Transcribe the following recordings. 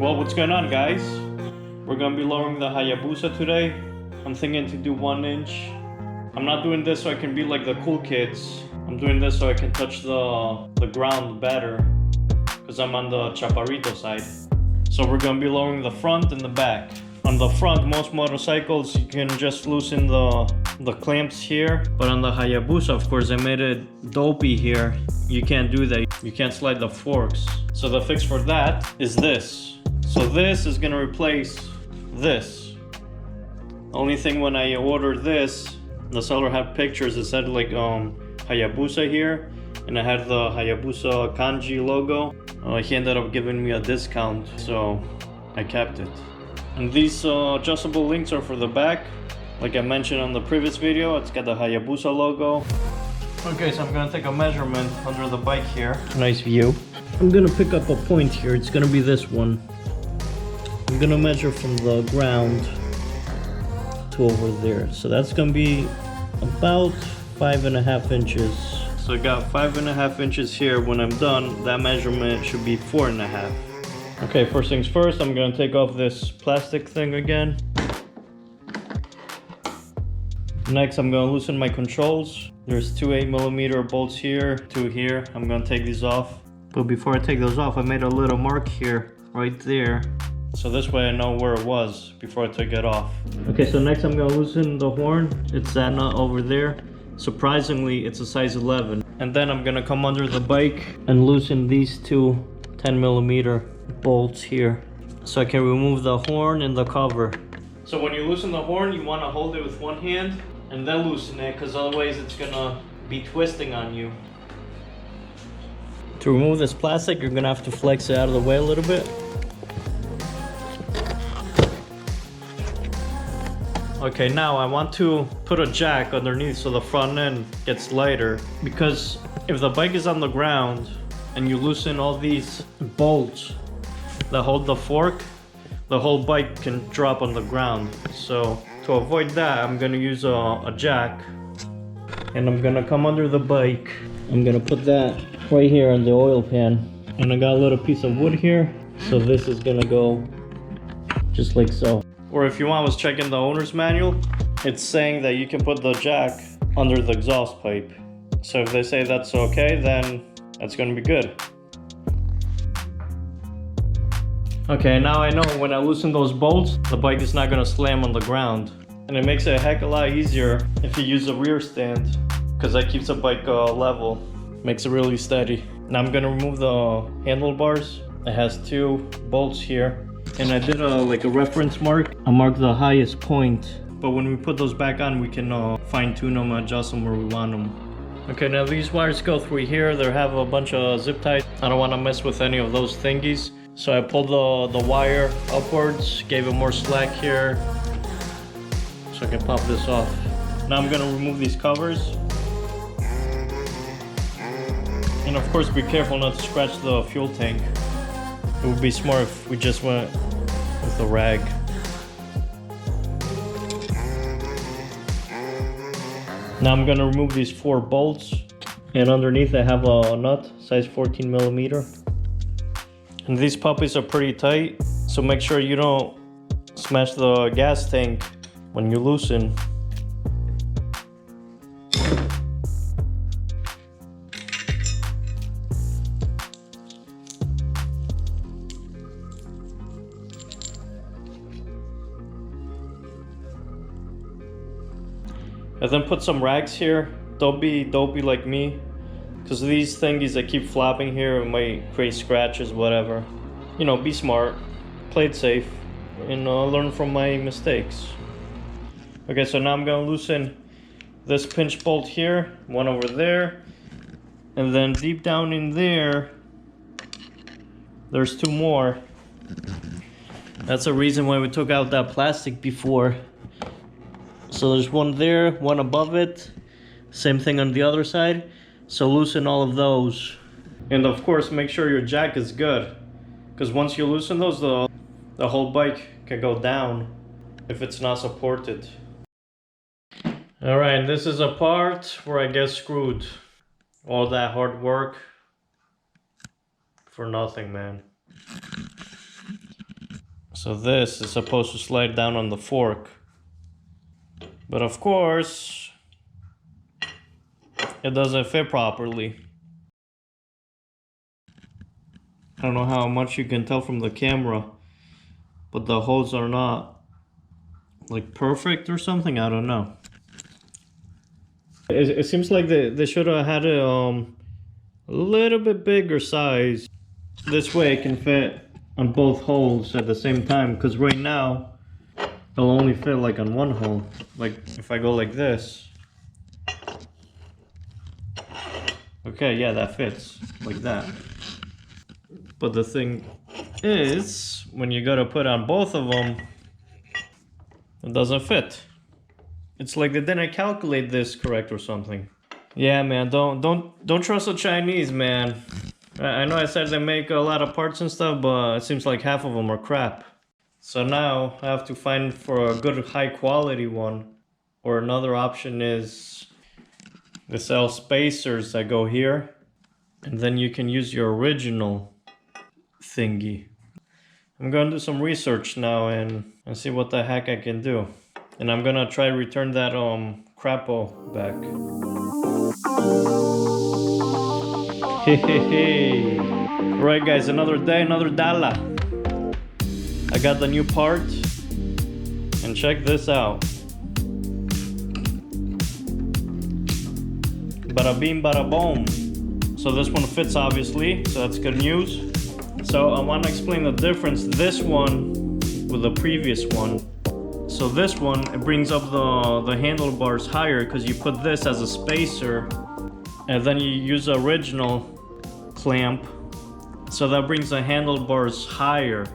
Well, what's going on, guys? We're gonna be lowering the Hayabusa today. I'm thinking to do 1 inch. I'm not doing this so I can be like the cool kids. I'm doing this so I can touch the ground better, because I'm on the chaparrito side. So we're gonna be lowering the front and the back. On the front, most motorcycles, you can just loosen the clamps here. But on the Hayabusa, of course, I made it dopey here. You can't do that. You can't slide the forks. So the fix for that is this. So this is gonna replace this. Only thing, when I ordered this, the seller had pictures. It said like Hayabusa here, and it had the Hayabusa kanji logo. He ended up giving me a discount, so I kept it. And these adjustable links are for the back. Like I mentioned on the previous video, it's got the Hayabusa logo. Okay, so I'm gonna take a measurement under the bike here. Nice view. I'm gonna pick up a point here. It's gonna be this one. I'm gonna measure from the ground to over there. So that's gonna be about 5.5 inches. So I got 5.5 inches here. When I'm done, that measurement should be 4.5. Okay, first things first, I'm gonna take off this plastic thing again. Next, I'm gonna loosen my controls. There's two 8mm bolts here, two here. I'm gonna take these off. But before I take those off, I made a little mark here, right there. So this way I know where it was before I took it off. Okay, so next I'm gonna loosen the horn. It's that nut over there. Surprisingly, it's a size 11. And then I'm gonna come under the bike and loosen these two 10mm bolts here, so I can remove the horn and the cover. So when you loosen the horn, you want to hold it with one hand and then loosen it, because otherwise it's gonna be twisting on you. To remove this plastic, you're gonna have to flex it out of the way a little bit. Okay, now I want to put a jack underneath so the front end gets lighter, because if the bike is on the ground and you loosen all these bolts that hold the fork, the whole bike can drop on the ground. So to avoid that, I'm gonna use a jack, and I'm gonna come under the bike. I'm gonna put that right here on the oil pan, and I got a little piece of wood here, so this is gonna go just like so. Or if you want, I was checking the owner's manual. It's saying that you can put the jack under the exhaust pipe. So if they say that's okay, then that's gonna be good. Okay, now I know when I loosen those bolts, the bike is not gonna slam on the ground. And it makes it a heck of a lot easier if you use a rear stand, because that keeps the bike level, makes it really steady. Now I'm gonna remove the handlebars. It has two bolts here. And I did a reference mark. I marked the highest point. But when we put those back on, we can fine tune them and adjust them where we want them. Okay, now these wires go through here. They have a bunch of zip ties. I don't want to mess with any of those thingies. So I pulled the wire upwards, gave it more slack here, so I can pop this off. Now I'm gonna remove these covers. And of course, be careful not to scratch the fuel tank. It would be smart if we just went with a rag. Now I'm gonna remove these 4 bolts, and underneath I have a nut, size 14mm. And these puppies are pretty tight, so make sure you don't smash the gas tank when you loosen. And then put some rags here. Don't be dopey like me, because these thingies that keep flopping here, it might create scratches, whatever. You know, be smart, play it safe, and learn from my mistakes. Okay, so now I'm gonna loosen this pinch bolt here, one over there, and then deep down in there, there's 2 more. That's the reason why we took out that plastic before. So there's one there, one above it, same thing on the other side. So loosen all of those. And of course, make sure your jack is good, because once you loosen those, the whole bike can go down if it's not supported. Alright, this is a part where I get screwed. All that hard work for nothing, man. So this is supposed to slide down on the fork. But of course, it doesn't fit properly. I don't know how much you can tell from the camera, but the holes are not like perfect or something. I don't know. It seems like they should have had a little bit bigger size. This way it can fit on both holes at the same time, because right now it'll only fit like on one hole. Like if I go like this. Okay, yeah, that fits like that. But the thing is, when you gotta put on both of them, it doesn't fit. It's like they didn't calculate this correct or something. Yeah, man, don't trust the Chinese, man. I know I said they make a lot of parts and stuff, but it seems like half of them are crap. So now I have to find for a good high quality one. Or another option is they sell spacers that go here, and then you can use your original thingy. I'm gonna do some research now and see what the heck I can do. And I'm gonna try to return that crapo back. Hey. Alright guys, another day, another dollar. I got the new part. And check this out. Bada bing, bada boom. So this one fits obviously, so that's good news. So I want to explain the difference, this one with the previous one. So this one, it brings up the handlebars higher because you put this as a spacer and then you use the original clamp. So that brings the handlebars higher.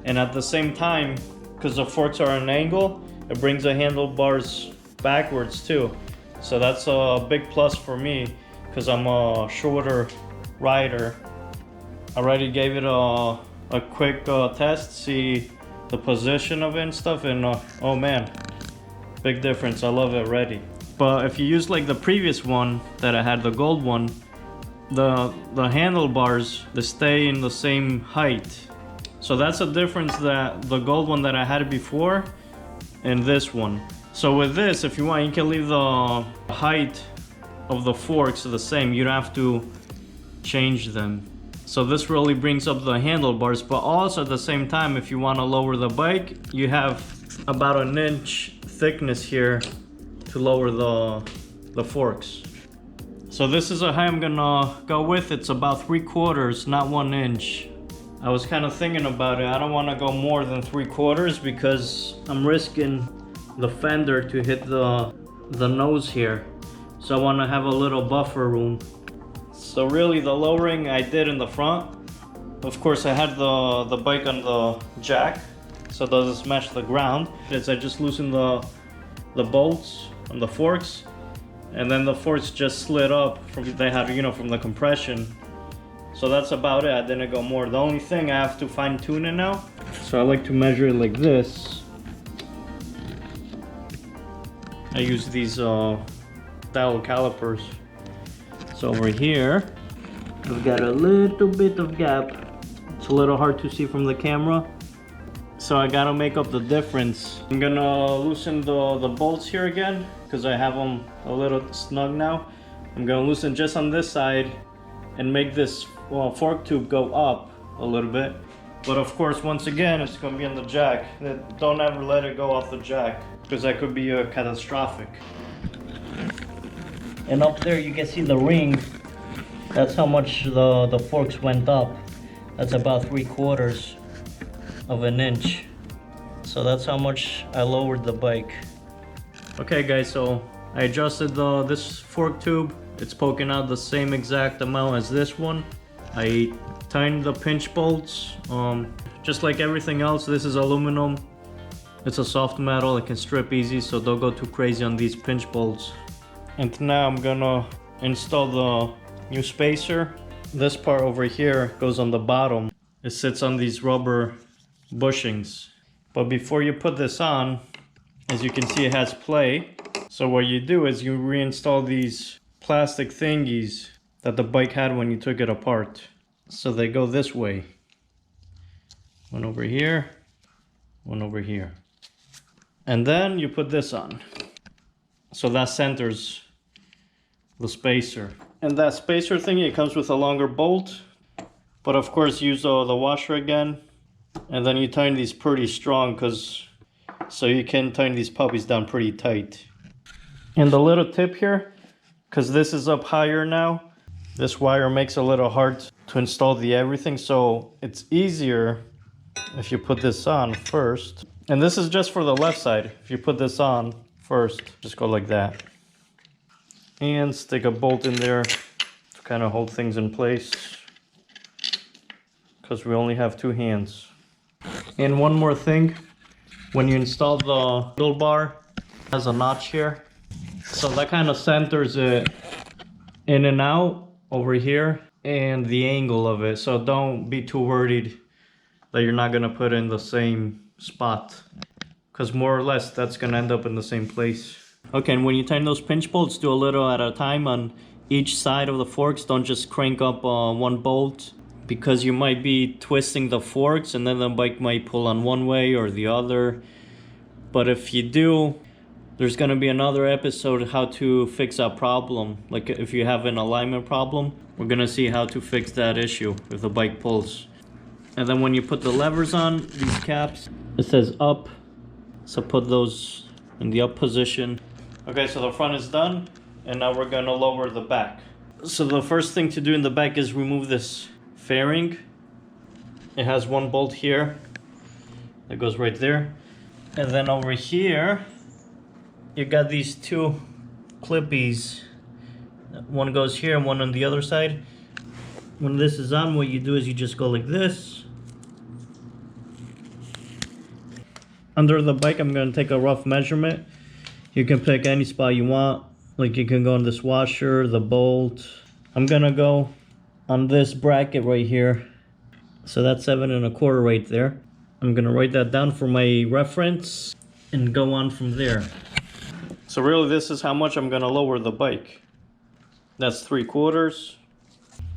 And at the same time, because the forks are at an angle, it brings the handlebars backwards too. So that's a big plus for me because I'm a shorter rider. I already gave it a quick test, see the position of it and stuff, and oh man, big difference. I love it already. But if you use like the previous one that I had, the gold one, the handlebars, they stay in the same height. So that's a difference, that the gold one that I had before and this one. So with this, if you want, you can leave the height of the forks the same. You don't have to change them. So this really brings up the handlebars, but also at the same time, if you want to lower the bike, you have about an inch thickness here to lower the forks. So this is a height I'm gonna go with. It's about 3/4, not 1 inch. I was kind of thinking about it. I don't want to go more than 3/4 because I'm risking the fender to hit the nose here. So I want to have a little buffer room. So really the lowering I did in the front. Of course I had the bike on the jack, so it doesn't smash the ground. I just loosened the bolts on the forks, and then the forks just slid up from from the compression. So that's about it. I didn't go more. The only thing I have to fine tune it now. So I like to measure it like this. I use these dial calipers. So over here, I've got a little bit of gap. It's a little hard to see from the camera. So I gotta make up the difference. I'm gonna loosen the bolts here again because I have them a little snug now. I'm gonna loosen just on this side and make this fork tube go up a little bit. But of course, once again, it's gonna be on the jack. Don't ever let it go off the jack because that could be catastrophic. And up there you can see the ring. That's how much the forks went up. That's about 3/4 of an inch. So that's how much I lowered the bike. Okay guys, so I adjusted this fork tube. It's poking out the same exact amount as this one. I tightened the pinch bolts. Just like everything else, this is aluminum. It's a soft metal, it can strip easy, so don't go too crazy on these pinch bolts. And now I'm gonna install the new spacer. This part over here goes on the bottom. It sits on these rubber bushings. But before you put this on, as you can see, it has play. So what you do is you reinstall these plastic thingies that the bike had when you took it apart. So they go this way. One over here one over here. And then you put this on. So that centers the spacer. And that spacer thingy, it comes with a longer bolt. But of course use the washer again. And then you tighten these pretty strong so you can tighten these puppies down pretty tight. And the little tip here, because this is up higher now, this wire makes it a little hard to install the everything. So it's easier if you put this on first. And this is just for the left side. If you put this on first, just go like that. And stick a bolt in there to kind of hold things in place, because we only have 2 hands. And one more thing, when you install the handlebar, it has a notch here. So that kind of centers it in and out over here and the angle of it. So don't be too worried that you're not gonna put in the same spot, because more or less that's gonna end up in the same place. Okay, and when you tighten those pinch bolts, do a little at a time on each side of the forks. Don't just crank up one bolt, because you might be twisting the forks and then the bike might pull on one way or the other. But if you do, there's gonna be another episode how to fix that problem. Like if you have an alignment problem, we're gonna see how to fix that issue if the bike pulls. And then when you put the levers on, these caps, it says up. So put those in the up position. Okay, so the front is done. And now we're gonna lower the back. So the first thing to do in the back is remove this fairing. It has one bolt here that goes right there. And then over here, you got these 2 clippies. One goes here and one on the other side. When this is on, what you do is you just go like this. Under the bike, I'm gonna take a rough measurement. You can pick any spot you want. Like you can go on this washer, the bolt. I'm gonna go on this bracket right here. So that's 7 1/4 right there. I'm gonna write that down for my reference and go on from there. So really this is how much I'm gonna lower the bike. That's 3/4.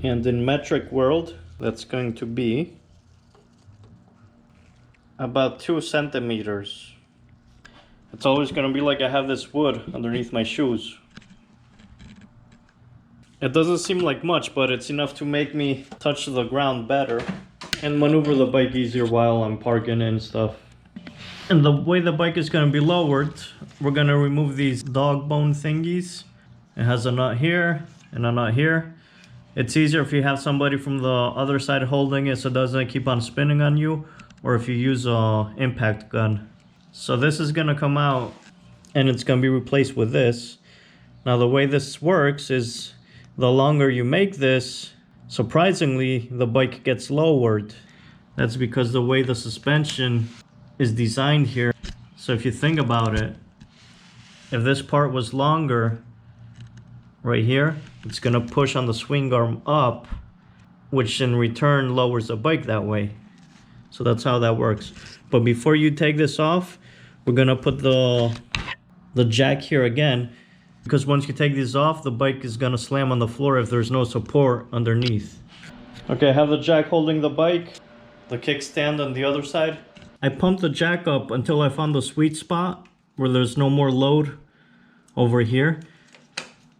And in metric world, that's going to be about 2 centimeters. It's always gonna be like I have this wood underneath my shoes. It doesn't seem like much, but it's enough to make me touch the ground better and maneuver the bike easier while I'm parking and stuff. And the way the bike is gonna be lowered, we're gonna remove these dog bone thingies. It has a nut here and a nut here. It's easier if you have somebody from the other side holding it so it doesn't keep on spinning on you, or if you use a impact gun. So this is gonna come out and it's gonna be replaced with this. Now the way this works is the longer you make this, surprisingly, the bike gets lowered. That's because the way the suspension is designed here. So if you think about it, if this part was longer right here, it's gonna push on the swing arm up, which in return lowers the bike that way. So that's how that works. But before you take this off, we're gonna put the jack here again, because once you take these off, the bike is gonna slam on the floor if there's no support underneath. Okay, I have the jack holding the bike, the kickstand on the other side. I pumped the jack up until I found the sweet spot where there's no more load over here.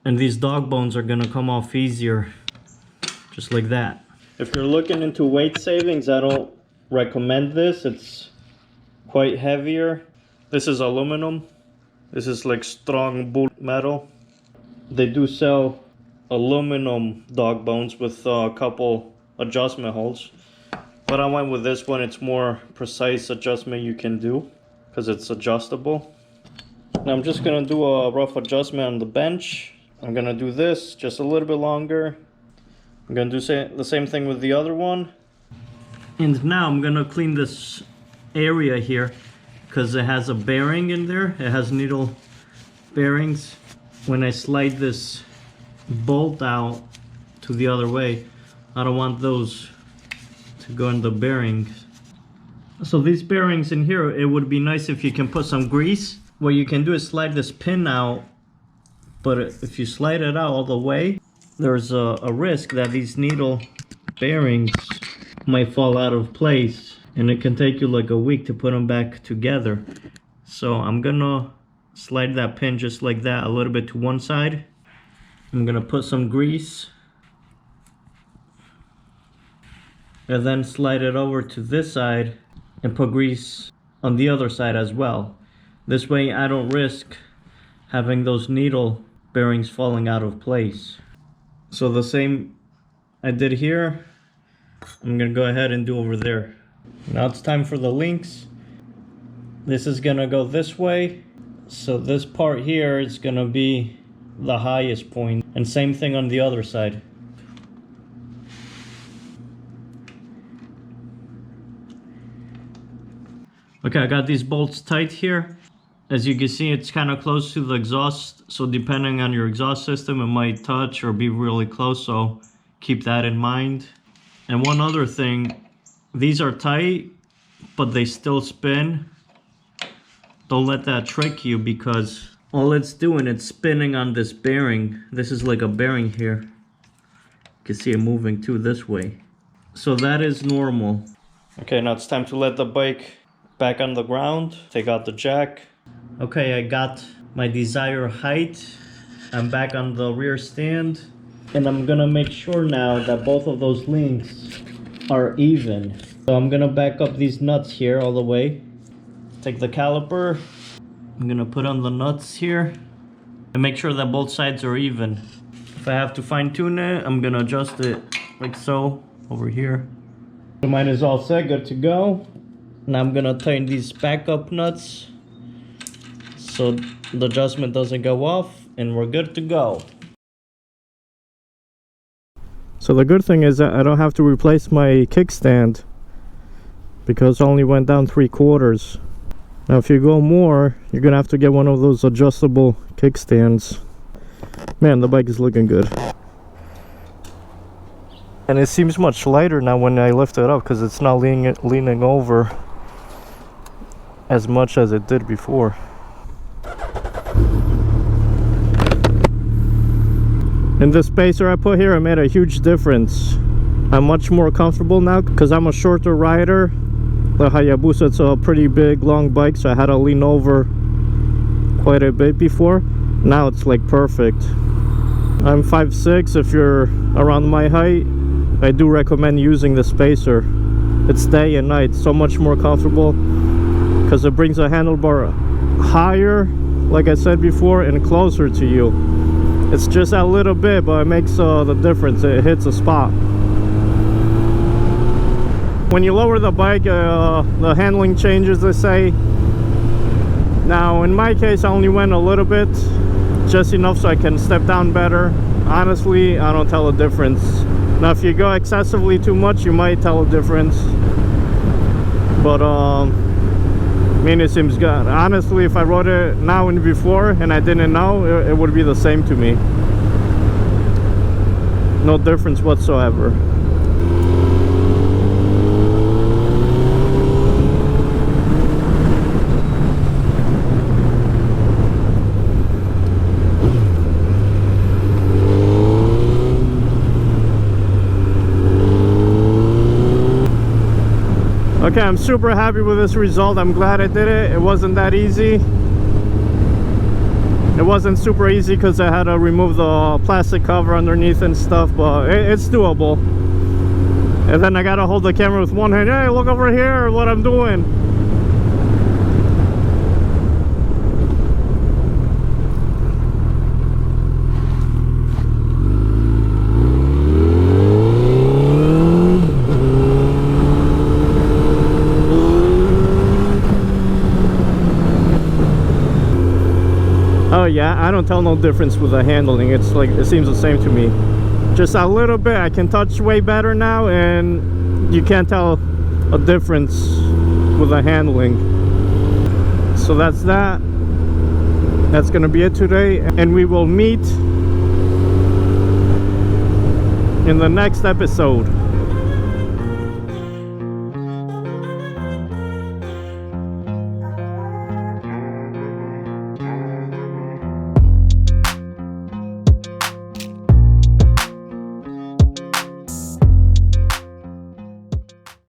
And these dog bones are gonna come off easier, just like that. If you're looking into weight savings, I don't recommend this. It's quite heavier. This is aluminum. This is like strong bull metal. They do sell aluminum dog bones with a couple adjustment holes. But I went with this one. It's more precise adjustment you can do because it's adjustable. Now I'm just gonna do a rough adjustment on the bench. I'm gonna do this just a little bit longer. I'm gonna do the same thing with the other one. And now I'm gonna clean this area here because it has a bearing in there. It has needle bearings. When I slide this bolt out to the other way, I don't want those to go in the bearings. So these bearings in here, it would be nice if you can put some grease. What you can do is slide this pin out, but if you slide it out all the way, there's a risk that these needle bearings might fall out of place, and it can take you like a week to put them back together. So I'm gonna slide that pin just like that a little bit to one side. I'm gonna put some grease and then slide it over to this side and put grease on the other side as well. This way I don't risk having those needle bearings falling out of place. So the same I did here, I'm gonna go ahead and do over there. Now it's time for the links. This is gonna go this way. So this part here is gonna be the highest point, and same thing on the other side. Okay, I got these bolts tight here. As you can see, it's kind of close to the exhaust, so depending on your exhaust system, it might touch or be really close, so keep that in mind. And one other thing, these are tight, but they still spin. Don't let that trick you, because all it's doing, it's spinning on this bearing. This is like a bearing here. You can see it moving too this way. So that is normal. Okay, now it's time to let the bike back on the ground. Take out the jack. Okay, I got my desired height. I'm back on the rear stand. And I'm gonna make sure now that both of those links are even. So I'm gonna back up these nuts here all the way. Take the caliper. I'm gonna put on the nuts here and make sure that both sides are even. If I have to fine tune it, I'm gonna adjust it like so over here. So mine is all set, good to go. Now I'm gonna tighten these backup nuts so the adjustment doesn't go off, and we're good to go. So the good thing is that I don't have to replace my kickstand because it only went down 3/4. Now if you go more, you're gonna have to get one of those adjustable kickstands. Man, the bike is looking good. And it seems much lighter now when I lift it up because it's not leaning over as much as it did before. And the spacer I put here, it made a huge difference. I'm much more comfortable now because I'm a shorter rider. The Hayabusa, it's a pretty big, long bike, so I had to lean over quite a bit before. Now it's like perfect. I'm 5'6". If you're around my height, I do recommend using the spacer. It's day and night, so much more comfortable because it brings the handlebar higher, like I said before, and closer to you. It's just a little bit, but it makes the difference. It hits a spot. When you lower the bike, the handling changes, they say. Now in my case, I only went a little bit, just enough so I can step down better. Honestly, I don't tell a difference. Now if you go excessively too much, you might tell a difference, but I mean, it seems good. Honestly, if I rode it now and before and I didn't know, it would be the same to me. No difference whatsoever. Okay, I'm super happy with this result. I'm glad I did it. It wasn't that easy. It wasn't super easy because I had to remove the plastic cover underneath and stuff, but it's doable. And then I gotta hold the camera with one hand. Hey, look over here, what I'm doing. Oh yeah, I don't tell no difference with the handling. It's like, it seems the same to me. Just a little bit. I can touch way better now, and you can't tell a difference with the handling. So that's that. That's gonna be it today, and we will meet in the next episode.